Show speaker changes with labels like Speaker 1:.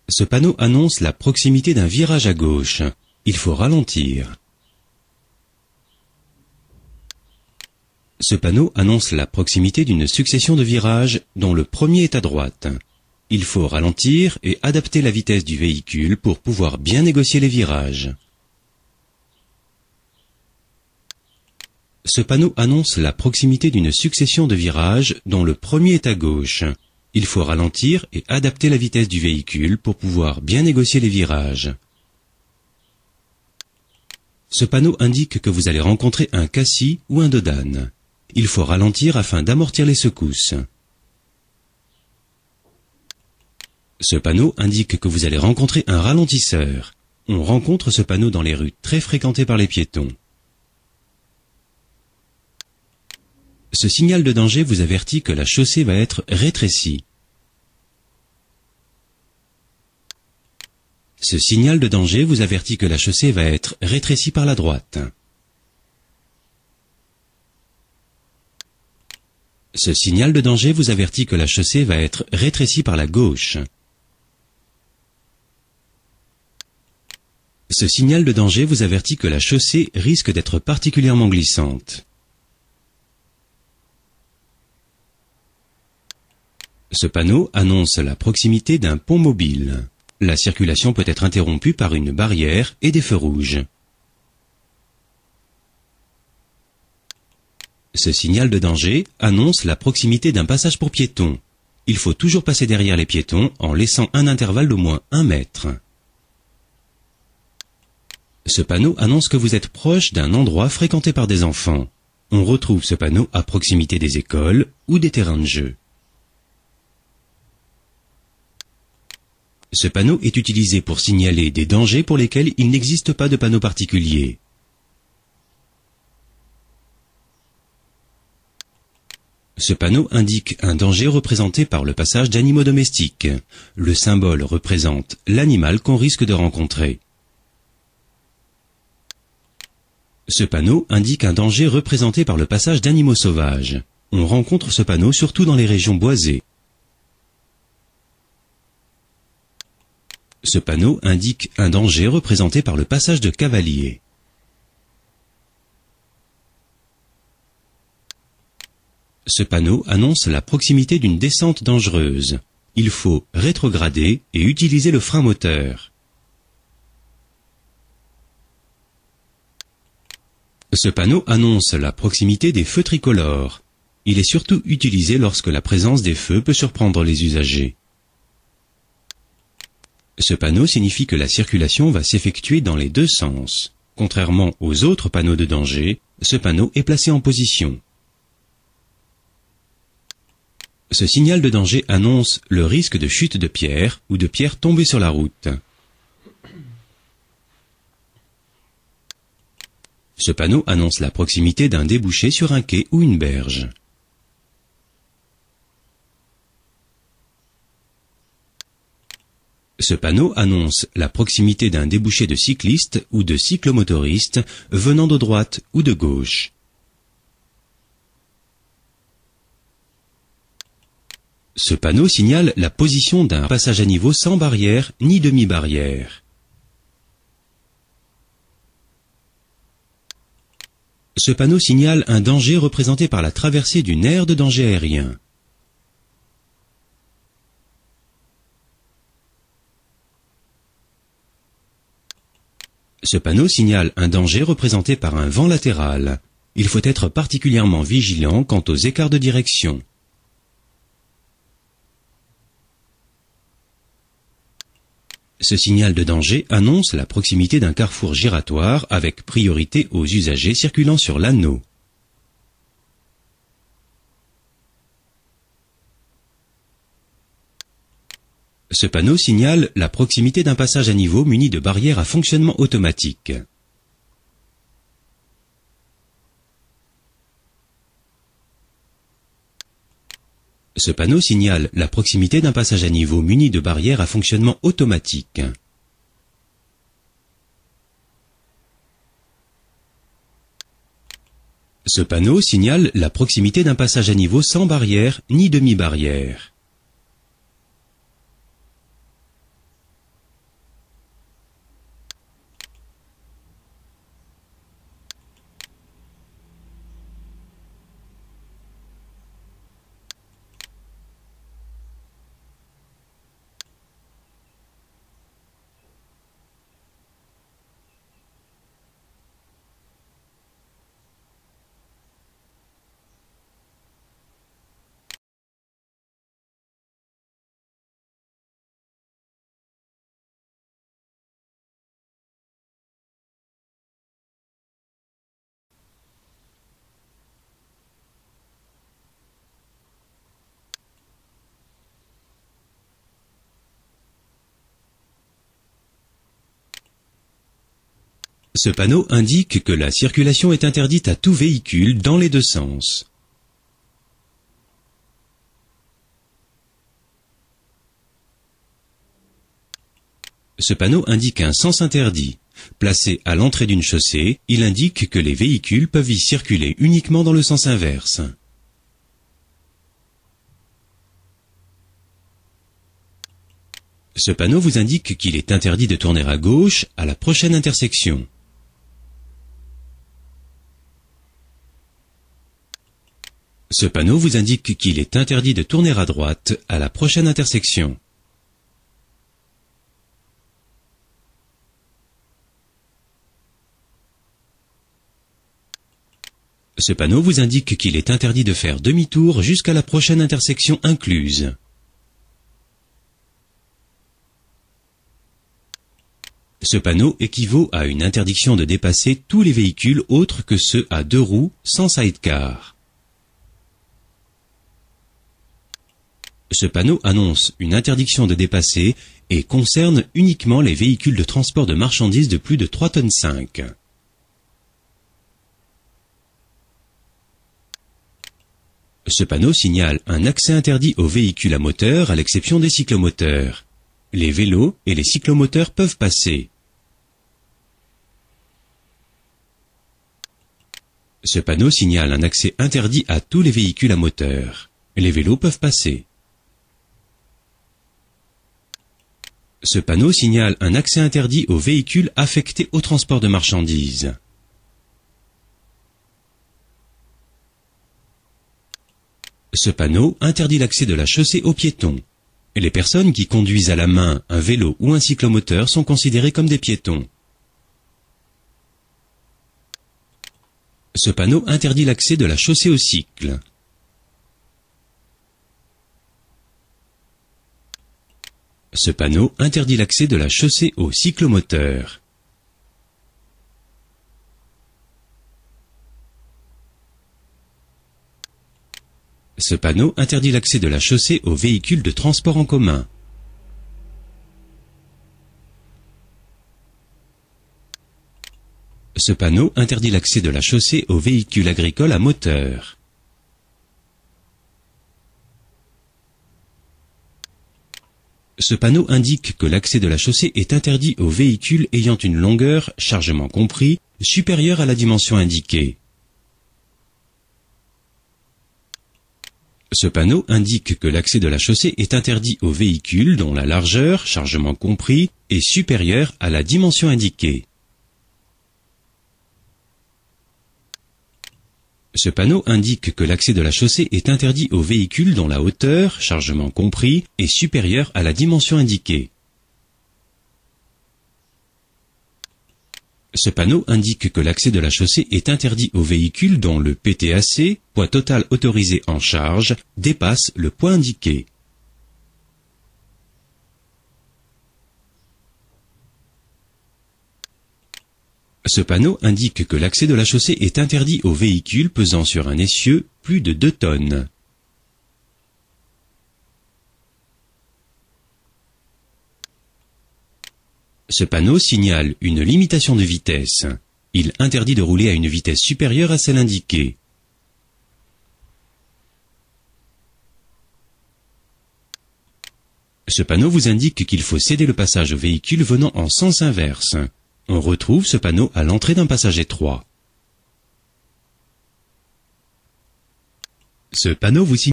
Speaker 1: Ce panneau annonce la proximité d'un virage à gauche. Il faut ralentir. Ce panneau annonce la proximité d'une succession de virages dont le premier est à droite. Il faut ralentir et adapter la vitesse du véhicule pour pouvoir bien négocier les virages. Ce panneau annonce la proximité d'une succession de virages dont le premier est à gauche. Il faut ralentir et adapter la vitesse du véhicule pour pouvoir bien négocier les virages. Ce panneau indique que vous allez rencontrer un cassis ou un dodane. Il faut ralentir afin d'amortir les secousses. Ce panneau indique que vous allez rencontrer un ralentisseur. On rencontre ce panneau dans les rues très fréquentées par les piétons. Ce signal de danger vous avertit que la chaussée va être rétrécie. Ce signal de danger vous avertit que la chaussée va être rétrécie par la droite. Ce signal de danger vous avertit que la chaussée va être rétrécie par la gauche. Ce signal de danger vous avertit que la chaussée risque d'être particulièrement glissante. Ce panneau annonce la proximité d'un pont mobile. La circulation peut être interrompue par une barrière et des feux rouges. Ce signal de danger annonce la proximité d'un passage pour piétons. Il faut toujours passer derrière les piétons en laissant un intervalle d'au moins 1 mètre. Ce panneau annonce que vous êtes proche d'un endroit fréquenté par des enfants. On retrouve ce panneau à proximité des écoles ou des terrains de jeu. Ce panneau est utilisé pour signaler des dangers pour lesquels il n'existe pas de panneau particulier. Ce panneau indique un danger représenté par le passage d'animaux domestiques. Le symbole représente l'animal qu'on risque de rencontrer. Ce panneau indique un danger représenté par le passage d'animaux sauvages. On rencontre ce panneau surtout dans les régions boisées. Ce panneau indique un danger représenté par le passage de cavaliers. Ce panneau annonce la proximité d'une descente dangereuse. Il faut rétrograder et utiliser le frein moteur. Ce panneau annonce la proximité des feux tricolores. Il est surtout utilisé lorsque la présence des feux peut surprendre les usagers. Ce panneau signifie que la circulation va s'effectuer dans les deux sens. Contrairement aux autres panneaux de danger, ce panneau est placé en position. Ce signal de danger annonce le risque de chute de pierres ou de pierres tombées sur la route. Ce panneau annonce la proximité d'un débouché sur un quai ou une berge. Ce panneau annonce la proximité d'un débouché de cyclistes ou de cyclomotoristes venant de droite ou de gauche. Ce panneau signale la position d'un passage à niveau sans barrière ni demi-barrière. Ce panneau signale un danger représenté par la traversée d'une aire de danger aérien. Ce panneau signale un danger représenté par un vent latéral. Il faut être particulièrement vigilant quant aux écarts de direction. Ce signal de danger annonce la proximité d'un carrefour giratoire avec priorité aux usagers circulant sur l'anneau. Ce panneau signale la proximité d'un passage à niveau muni de barrières à fonctionnement automatique. Ce panneau signale la proximité d'un passage à niveau muni de barrières à fonctionnement automatique. Ce panneau signale la proximité d'un passage à niveau sans barrière ni demi-barrière. Ce panneau indique que la circulation est interdite à tout véhicule dans les deux sens. Ce panneau indique un sens interdit. Placé à l'entrée d'une chaussée, il indique que les véhicules peuvent y circuler uniquement dans le sens inverse. Ce panneau vous indique qu'il est interdit de tourner à gauche à la prochaine intersection. Ce panneau vous indique qu'il est interdit de tourner à droite à la prochaine intersection. Ce panneau vous indique qu'il est interdit de faire demi-tour jusqu'à la prochaine intersection incluse. Ce panneau équivaut à une interdiction de dépasser tous les véhicules autres que ceux à deux roues sans sidecar. Ce panneau annonce une interdiction de dépasser et concerne uniquement les véhicules de transport de marchandises de plus de 3,5 tonnes. Ce panneau signale un accès interdit aux véhicules à moteur à l'exception des cyclomoteurs. Les vélos et les cyclomoteurs peuvent passer. Ce panneau signale un accès interdit à tous les véhicules à moteur. Les vélos peuvent passer. Ce panneau signale un accès interdit aux véhicules affectés au transport de marchandises. Ce panneau interdit l'accès de la chaussée aux piétons. Les personnes qui conduisent à la main un vélo ou un cyclomoteur sont considérées comme des piétons. Ce panneau interdit l'accès de la chaussée aux cycles. Ce panneau interdit l'accès de la chaussée aux cyclomoteurs. Ce panneau interdit l'accès de la chaussée aux véhicules de transport en commun. Ce panneau interdit l'accès de la chaussée aux véhicules agricoles à moteur. Ce panneau indique que l'accès de la chaussée est interdit aux véhicules ayant une longueur, chargement compris, supérieure à la dimension indiquée. Ce panneau indique que l'accès de la chaussée est interdit aux véhicules dont la largeur, chargement compris, est supérieure à la dimension indiquée. Ce panneau indique que l'accès de la chaussée est interdit aux véhicules dont la hauteur, chargement compris, est supérieure à la dimension indiquée. Ce panneau indique que l'accès de la chaussée est interdit aux véhicules dont le PTAC, poids total autorisé en charge, dépasse le poids indiqué. Ce panneau indique que l'accès de la chaussée est interdit aux véhicules pesant sur un essieu plus de 2 tonnes. Ce panneau signale une limitation de vitesse. Il interdit de rouler à une vitesse supérieure à celle indiquée. Ce panneau vous indique qu'il faut céder le passage aux véhicules venant en sens inverse. On retrouve ce panneau à l'entrée d'un passage étroit. Ce panneau vous signale